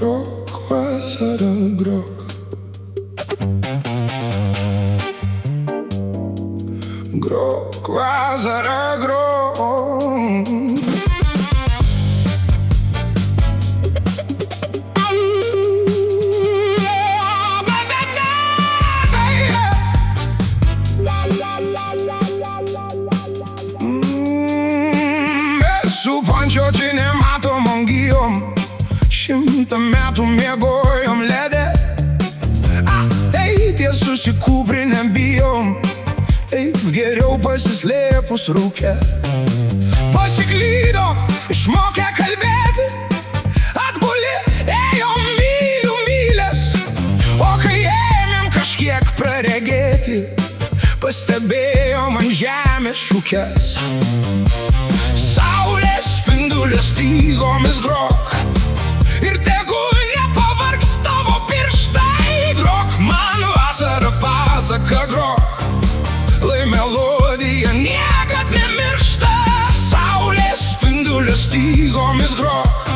Grok, vasara, grok. Grok, vasara, grok. Su pančio čia nematomom gijom, 100 metų miegojom lede. Tai susikūprinę bijom, taip geriau pasislėpus rūke. Pasiklydom, išmokę kalbėti, atguli, ėjom mylių myles. O kai ėmėm kažkiek praregėti, pastebėjom ant žemės šukes. Saulės spindulės stygomis grok, ir tegu nepavargs tavo pirštai. Grok man vasarą pasaką, grok, lai melodija niekad nemiršta. Saulės spindulės stygomis grok,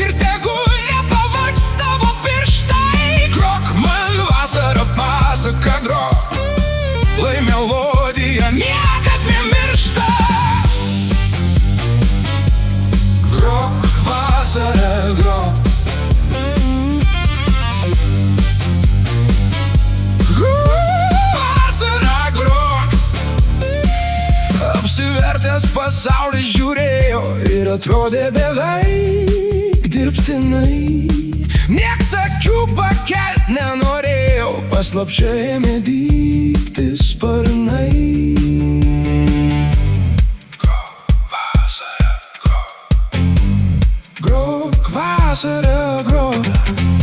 ir tegu nepavargs tavo pirštai. Grok man vasarą pasaką, grok, lai melodija niekad nemiršta. Grok vasarą, grok. Vasarą, grok. Apsivertęs pasaulis žiūrėjo ir atrodė beveik dirbtinai. Nieks akių pakelt nenorėjo, paslapčia ėmė dygti sparnai. Grok vasarą, grok.